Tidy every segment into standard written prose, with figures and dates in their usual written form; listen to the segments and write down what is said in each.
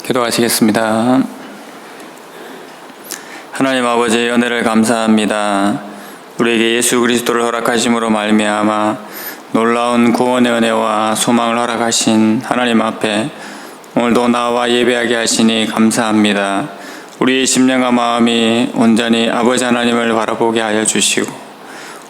기도하시겠습니다. 하나님 아버지, 은혜를 감사합니다. 우리에게 예수 그리스도를 허락하심으로 말미암아 놀라운 구원의 은혜와 소망을 허락하신 하나님 앞에 오늘도 나와 예배하게 하시니 감사합니다. 우리의 심령과 마음이 온전히 아버지 하나님을 바라보게 하여 주시고,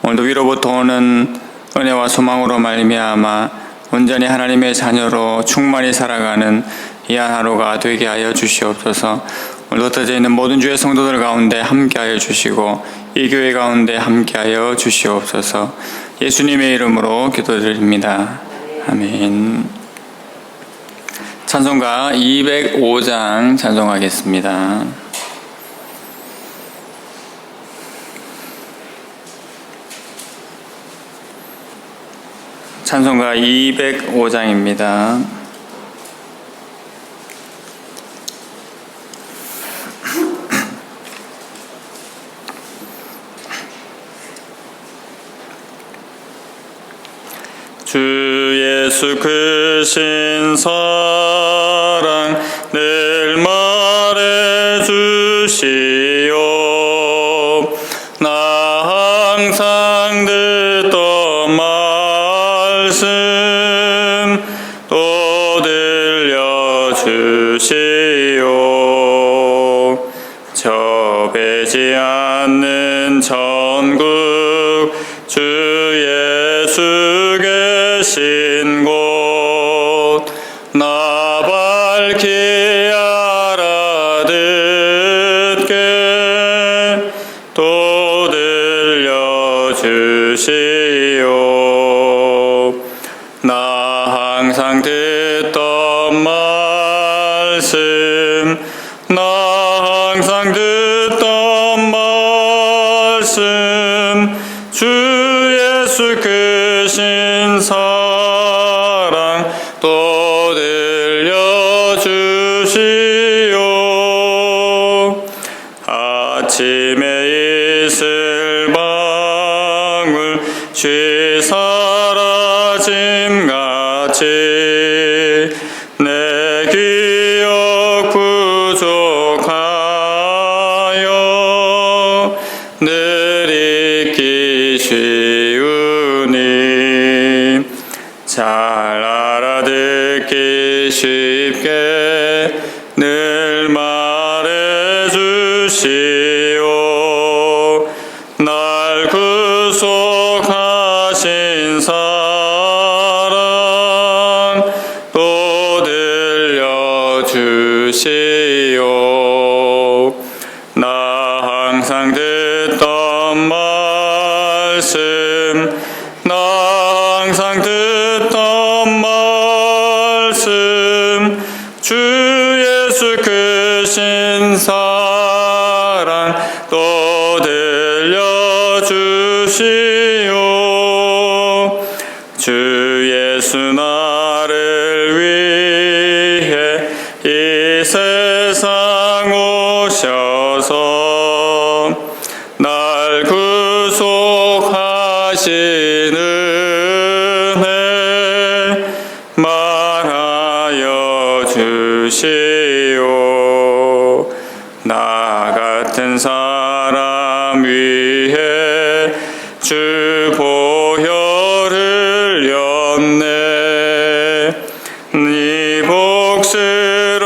오늘도 위로부터 오는 은혜와 소망으로 말미암아 온전히 하나님의 자녀로 충만히 살아가는 귀한 하루가 되게 하여 주시옵소서. 오늘 흩어져 있는 모든 주의 성도들 가운데 함께하여 주시고, 이 교회 가운데 함께하여 주시옵소서. 예수님의 이름으로 기도드립니다. 아멘. 찬송가 205장 찬송하겠습니다. 찬송가 205장입니다. 주 예수 크신 사랑 늘 말해 주시오. 나 항상 듣던 말씀 또 들려주시오. 저 배지 않는 천국 주 예수 계신 곳 나 밝히 알아듣게 또 들려주시오. 나 항상 듣던 말씀 나 항상 듣던 말씀 주 예수 크신 사랑 또 들려주시오. 아침에 이슬 방울 쉬 사라짐같이 내 기억 부족하여 늘 잊기 쉬우니 잘 알아듣기 쉽게 늘 말해주시오. 날 구속하신 사랑 또 들려주시오. 나 항상 듣던 말씀 나 항상 듣던 말씀 주 예수 크신 사랑 또 들려주시오. 주 예수 나를 위해 이 세상 오셔서 날 구속하신 은혜 말하여 주시오. 나 같은 사람 위해 주 보혈을 흘렸네. 네 복스러운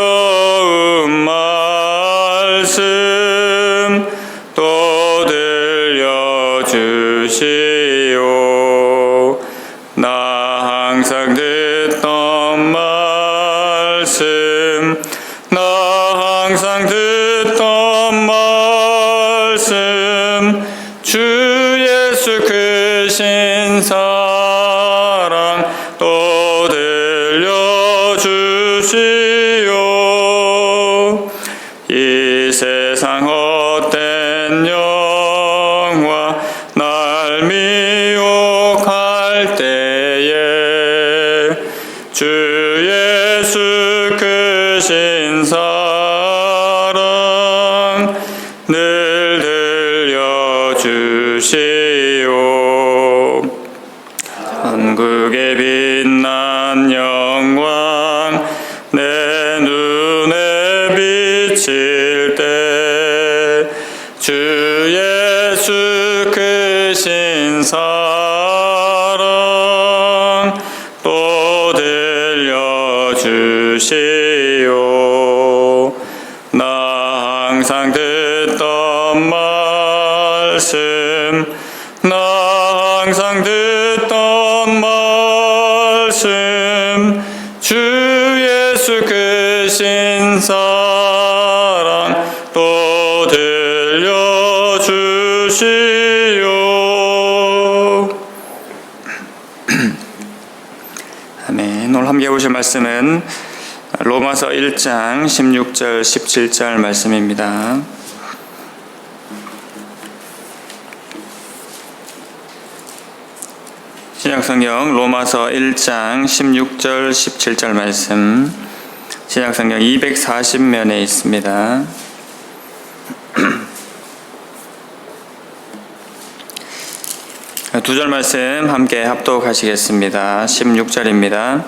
말씀 또 들려주시오. 나 항상 듣던 말씀 나 항상 듣던 말씀 주 예수 크신 사랑 또 들려주시오. 이 세상 헛된 영화 날 미혹할 때에 주 예수 크신 사랑 늘 들려주시오. 천국의 빛난 영광 내 눈에 들려주시오. 나 항상 듣던 말씀, 나 항상 듣던 말씀, 주 예수 크신 사랑 또 들려주시오. 아멘. 오늘 함께 보실 말씀은 로마서 1장 16절 17절 말씀입니다. 신약성경 로마서 1장 16절 17절 말씀, 신약성경 240면에 있습니다. 두 절 말씀 함께 합독하시겠습니다. 16절입니다.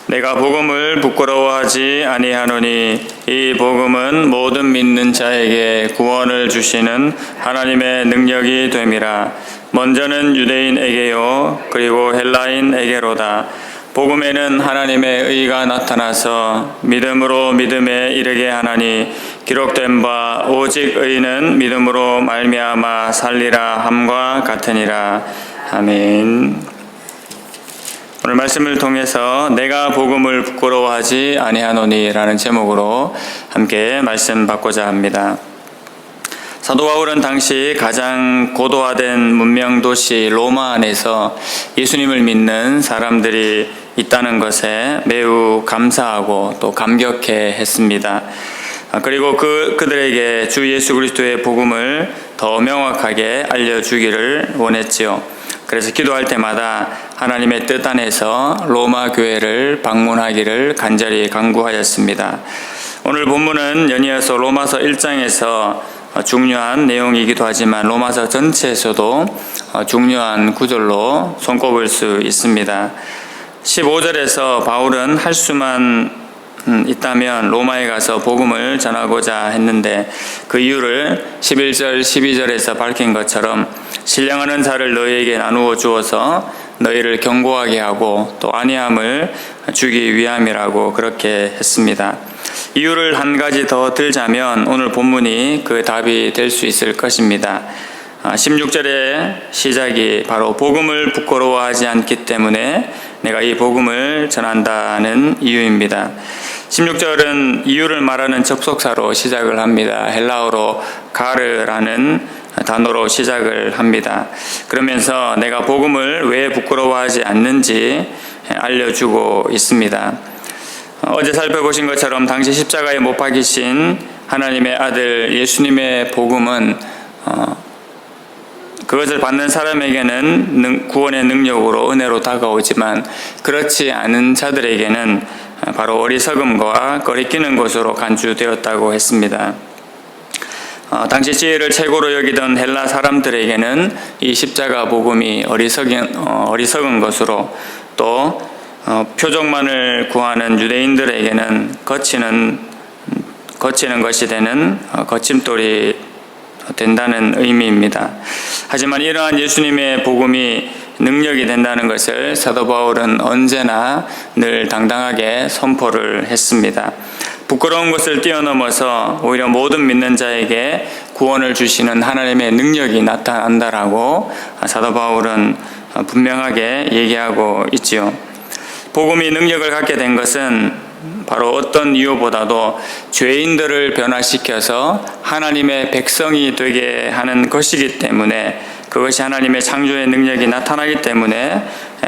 내가 복음을 부끄러워하지 아니하노니 이 복음은 모든 믿는 자에게 구원을 주시는 하나님의 능력이 됨이라. 먼저는 유대인에게요 그리고 헬라인에게로다. 복음에는 하나님의 의가 나타나서 믿음으로 믿음에 이르게 하나니 기록된 바 오직 의는 믿음으로 말미암아 살리라 함과 같으니라. 아멘. 오늘 말씀을 통해서 내가 복음을 부끄러워하지 아니하노니 라는 제목으로 함께 말씀 받고자 합니다. 사도 바울은 당시 가장 고도화된 문명 도시 로마 안에서 예수님을 믿는 사람들이 있다는 것에 매우 감사하고 또 감격해 했습니다. 그리고 그들에게 주 예수 그리스도의 복음을 더 명확하게 알려주기를 원했지요. 그래서 기도할 때마다 하나님의 뜻 안에서 로마 교회를 방문하기를 간절히 간구하였습니다. 오늘 본문은 연이어서 로마서 1장에서 중요한 내용이기도 하지만 로마서 전체에서도 중요한 구절로 손꼽을 수 있습니다. 15절에서 바울은 할 수만 있다면 로마에 가서 복음을 전하고자 했는데 그 이유를 11절, 12절에서 밝힌 것처럼 신령하는 자를 너희에게 나누어 주어서 너희를 경고하게 하고 또 안위함을 주기 위함이라고 그렇게 했습니다. 이유를 한 가지 더 들자면 오늘 본문이 그 답이 될 수 있을 것입니다. 16절의 시작이 바로 복음을 부끄러워하지 않기 때문에 내가 이 복음을 전한다는 이유입니다. 16절은 이유를 말하는 접속사로 시작을 합니다. 헬라어로 가르라는 단어로 시작을 합니다. 그러면서 내가 복음을 왜 부끄러워하지 않는지 알려주고 있습니다. 어제 살펴보신 것처럼 당시 십자가에 못 박히신 하나님의 아들 예수님의 복음은 그것을 받는 사람에게는 구원의 능력으로 은혜로 다가오지만 그렇지 않은 자들에게는 바로 어리석음과 거리끼는 것으로 간주되었다고 했습니다. 당시 지혜를 최고로 여기던 헬라 사람들에게는 이 십자가 복음이 어리석은 것으로 또 표적만을 구하는 유대인들에게는 거치는 것이 되는 거침돌이 된다는 의미입니다. 하지만 이러한 예수님의 복음이 능력이 된다는 것을 사도 바울은 언제나 늘 당당하게 선포를 했습니다. 부끄러운 것을 뛰어넘어서 오히려 모든 믿는 자에게 구원을 주시는 하나님의 능력이 나타난다라고 사도 바울은 분명하게 얘기하고 있지요. 복음이 능력을 갖게 된 것은 바로 어떤 이유보다도 죄인들을 변화시켜서 하나님의 백성이 되게 하는 것이기 때문에, 그것이 하나님의 창조의 능력이 나타나기 때문에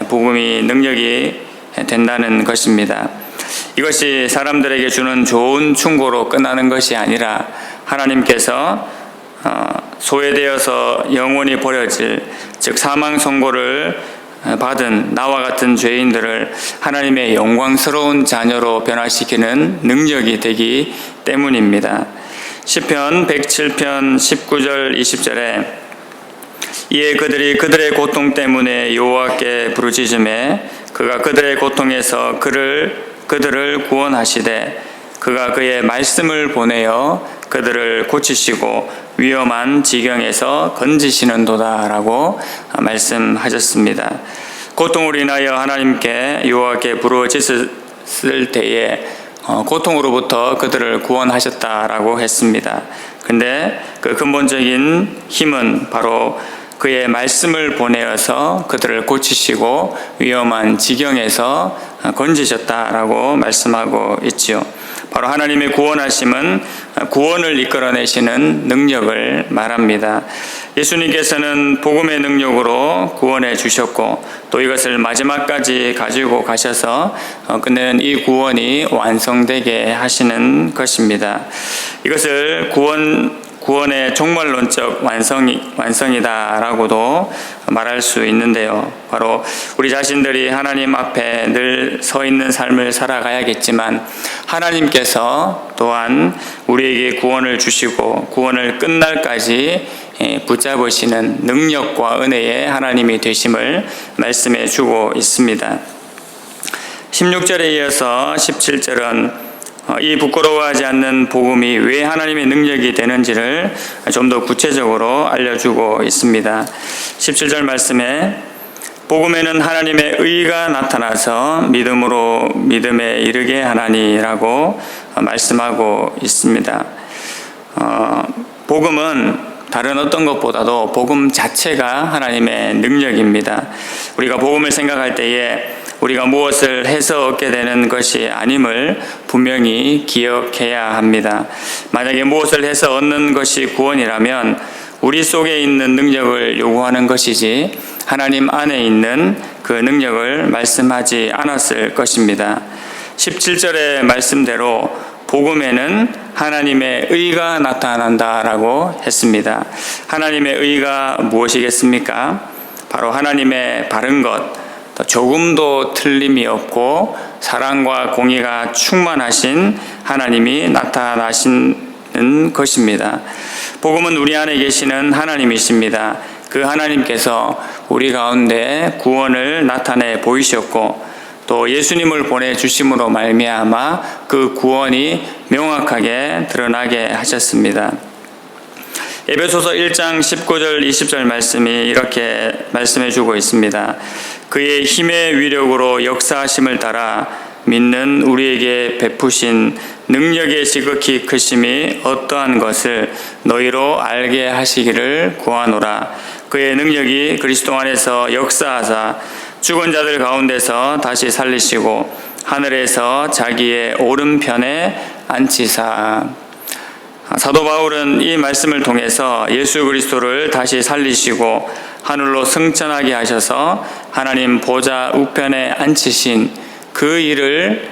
복음이 능력이 된다는 것입니다. 이것이 사람들에게 주는 좋은 충고로 끝나는 것이 아니라 하나님께서 소외되어서 영원히 버려질, 즉 사망 선고를 받은 나와 같은 죄인들을 하나님의 영광스러운 자녀로 변화시키는 능력이 되기 때문입니다. 시편 107편 19절 20절에 이에 그들이 그들의 고통 때문에 여호와께 부르짖음에 그가 그들의 고통에서 그들을 구원하시되 그가 그의 말씀을 보내어 그들을 고치시고 위험한 지경에서 건지시는도다 라고 말씀하셨습니다. 고통으로 인하여 하나님께 여호와께 때에 고통으로부터 그들을 구원하셨다라고 했습니다. 근데 그 근본적인 힘은 바로 그의 말씀을 보내어서 그들을 고치시고 위험한 지경에서 건지셨다라고 말씀하고 있지요. 바로 하나님의 구원하심은 구원을 이끌어내시는 능력을 말합니다. 예수님께서는 복음의 능력으로 구원해 주셨고 또 이것을 마지막까지 가지고 가셔서 끝내는 이 구원이 완성되게 하시는 것입니다. 이것을 구원의 종말론적 완성이다라고도 말할 수 있는데요. 바로 우리 자신들이 하나님 앞에 늘 서 있는 삶을 살아가야겠지만 하나님께서 또한 우리에게 구원을 주시고 구원을 끝날까지 붙잡으시는 능력과 은혜의 하나님이 되심을 말씀해 주고 있습니다. 16절에 이어서 17절은 이 부끄러워하지 않는 복음이 왜 하나님의 능력이 되는지를 좀 더 구체적으로 알려주고 있습니다. 17절 말씀에 복음에는 하나님의 의가 나타나서 믿음으로 믿음에 이르게 하나니라고 말씀하고 있습니다. 복음은 다른 어떤 것보다도 복음 자체가 하나님의 능력입니다. 우리가 복음을 생각할 때에 우리가 무엇을 해서 얻게 되는 것이 아님을 분명히 기억해야 합니다. 만약에 무엇을 해서 얻는 것이 구원이라면 우리 속에 있는 능력을 요구하는 것이지 하나님 안에 있는 그 능력을 말씀하지 않았을 것입니다. 17절의 말씀대로 복음에는 하나님의 의가 나타난다라고 했습니다. 하나님의 의가 무엇이겠습니까? 바로 하나님의 바른 것, 조금도 틀림이 없고 사랑과 공의가 충만하신 하나님이 나타나시는 것입니다. 복음은 우리 안에 계시는 하나님이십니다. 그 하나님께서 우리 가운데 구원을 나타내 보이셨고 또 예수님을 보내주심으로 말미암아 그 구원이 명확하게 드러나게 하셨습니다. 에베소서 1장 19절 20절 말씀이 이렇게 말씀해 주고 있습니다. 그의 힘의 위력으로 역사하심을 따라 믿는 우리에게 베푸신 능력의 지극히 크심이 어떠한 것을 너희로 알게 하시기를 구하노라. 그의 능력이 그리스도 안에서 역사하사 죽은 자들 가운데서 다시 살리시고 하늘에서 자기의 오른편에 앉히사. 사도 바울은 이 말씀을 통해서 예수 그리스도를 다시 살리시고 하늘로 승천하게 하셔서 하나님 보좌 우편에 앉히신 그 일을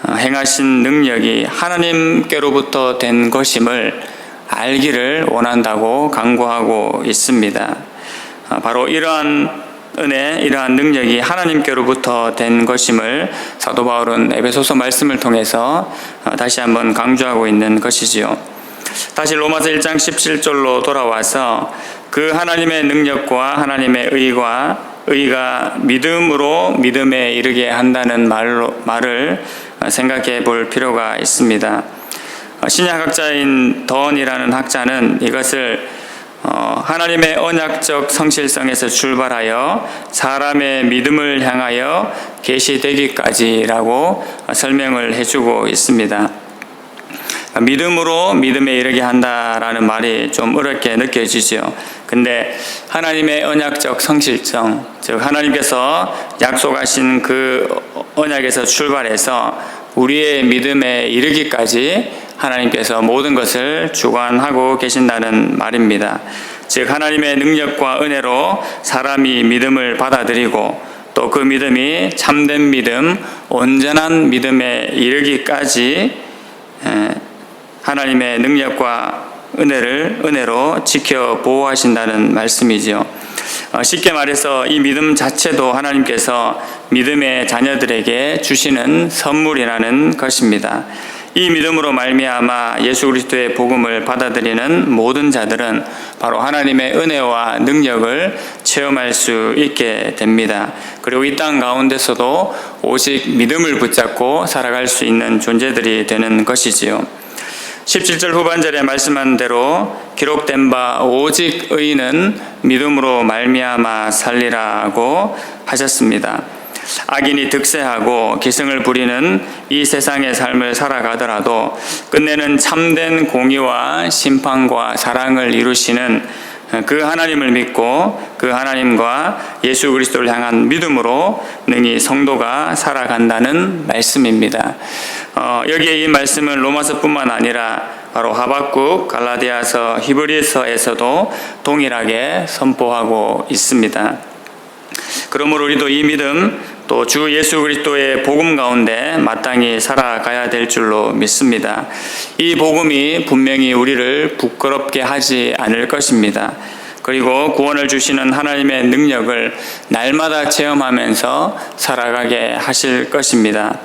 행하신 능력이 하나님께로부터 된 것임을 알기를 원한다고 강구하고 있습니다. 바로 이러한 은혜, 이러한 능력이 하나님께로부터 된 것임을 사도 바울은 에베소서 말씀을 통해서 다시 한번 강조하고 있는 것이지요. 다시 로마서 1장 17절로 돌아와서 그 하나님의 능력과 하나님의 의가 믿음으로 믿음에 이르게 한다는 말을 생각해 볼 필요가 있습니다. 신약학자인 던이라는 학자는 이것을 하나님의 언약적 성실성에서 출발하여 사람의 믿음을 향하여 계시되기까지라고 설명을 해주고 있습니다. 믿음으로 믿음에 이르게 한다라는 말이 좀 어렵게 느껴지죠. 근데 하나님의 언약적 성실성, 즉 하나님께서 약속하신 그 언약에서 출발해서 우리의 믿음에 이르기까지 하나님께서 모든 것을 주관하고 계신다는 말입니다. 즉 하나님의 능력과 은혜로 사람이 믿음을 받아들이고 또 그 믿음이 참된 믿음, 온전한 믿음에 이르기까지 하나님의 능력과 은혜로 지켜 보호하신다는 말씀이지요. 쉽게 말해서 이 믿음 자체도 하나님께서 믿음의 자녀들에게 주시는 선물이라는 것입니다. 이 믿음으로 말미암아 예수 그리스도의 복음을 받아들이는 모든 자들은 바로 하나님의 은혜와 능력을 체험할 수 있게 됩니다. 그리고 이 땅 가운데서도 오직 믿음을 붙잡고 살아갈 수 있는 존재들이 되는 것이지요. 17절 후반절에 말씀한 대로 기록된 바 오직 의인은 믿음으로 말미암아 살리라고 하셨습니다. 악인이 득세하고 기승을 부리는 이 세상의 삶을 살아가더라도 끝내는 참된 공의와 심판과 사랑을 이루시는 그 하나님을 믿고 그 하나님과 예수 그리스도를 향한 믿음으로 능히 성도가 살아간다는 말씀입니다. 여기에 이 말씀은 로마서뿐만 아니라 바로 하박국, 갈라디아서, 히브리서에서도 동일하게 선포하고 있습니다. 그러므로 우리도 이 믿음 또 주 예수 그리스도의 복음 가운데 마땅히 살아가야 될 줄로 믿습니다. 이 복음이 분명히 우리를 부끄럽게 하지 않을 것입니다. 그리고 구원을 주시는 하나님의 능력을 날마다 체험하면서 살아가게 하실 것입니다.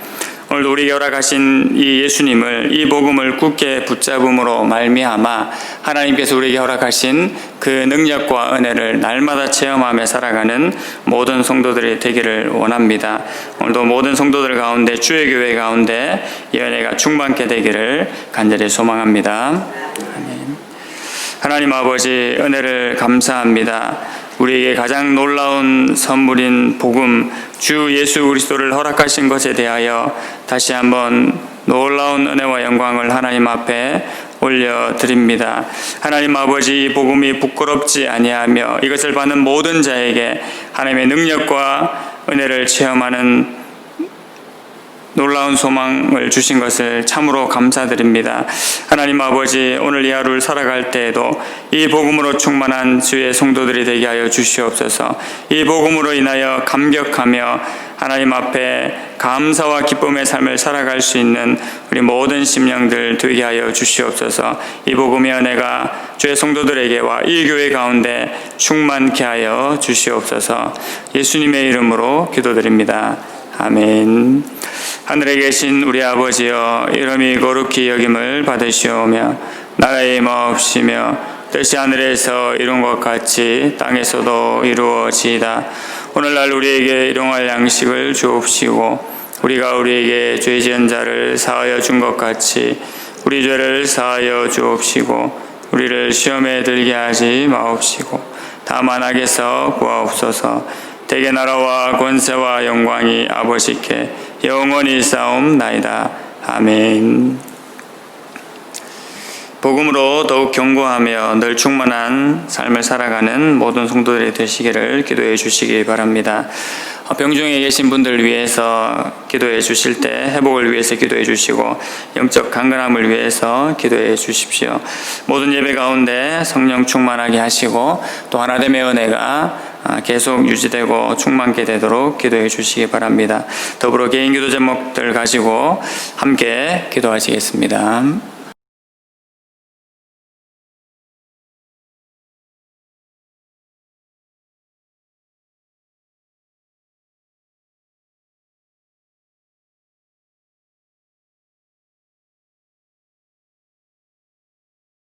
오늘도 우리에게 허락하신 이 예수님을, 이 복음을 굳게 붙잡음으로 말미암아 하나님께서 우리에게 허락하신 그 능력과 은혜를 날마다 체험하며 살아가는 모든 성도들이 되기를 원합니다. 오늘도 모든 성도들 가운데, 주의 교회 가운데 이 은혜가 충만케 되기를 간절히 소망합니다. 아멘. 하나님 아버지, 은혜를 감사합니다. 우리에게 가장 놀라운 선물인 복음, 주 예수 그리스도를 허락하신 것에 대하여 다시 한번 놀라운 은혜와 영광을 하나님 앞에 올려드립니다. 하나님 아버지, 이 복음이 부끄럽지 아니하며 이것을 받는 모든 자에게 하나님의 능력과 은혜를 체험하는 놀라운 소망을 주신 것을 참으로 감사드립니다. 하나님 아버지, 오늘 이 하루를 살아갈 때에도 이 복음으로 충만한 주의 성도들이 되게 하여 주시옵소서. 이 복음으로 인하여 감격하며 하나님 앞에 감사와 기쁨의 삶을 살아갈 수 있는 우리 모든 심령들 되게 하여 주시옵소서. 이 복음의 은혜가 주의 성도들에게와 이 교회 가운데 충만케 하여 주시옵소서. 예수님의 이름으로 기도드립니다. 아멘. 하늘에 계신 우리 아버지여, 이름이 거룩히 여김을 받으시오며 나라의 임하옵시며 뜻이 하늘에서 이룬 것 같이 땅에서도 이루어지이다. 오늘날 우리에게 일용할 양식을 주옵시고 우리가 우리에게 죄 지은 자를 사하여 준 것 같이 우리 죄를 사하여 주옵시고 우리를 시험에 들게 하지 마옵시고 다만 악에서 구하옵소서. 대개 나라와 권세와 영광이 아버지께 영원히 싸움나이다. 아멘. 복음으로 더욱 견고하며 늘 충만한 삶을 살아가는 모든 성도들이 되시기를 기도해 주시기 바랍니다. 병중에 계신 분들 위해서 기도해 주실 때 회복을 위해서 기도해 주시고 영적 강건함을 위해서 기도해 주십시오. 모든 예배 가운데 성령 충만하게 하시고 또 하나됨의 은혜가 계속 유지되고 충만케 되도록 기도해 주시기 바랍니다. 더불어 개인 기도 제목들 가지고 함께 기도하시겠습니다.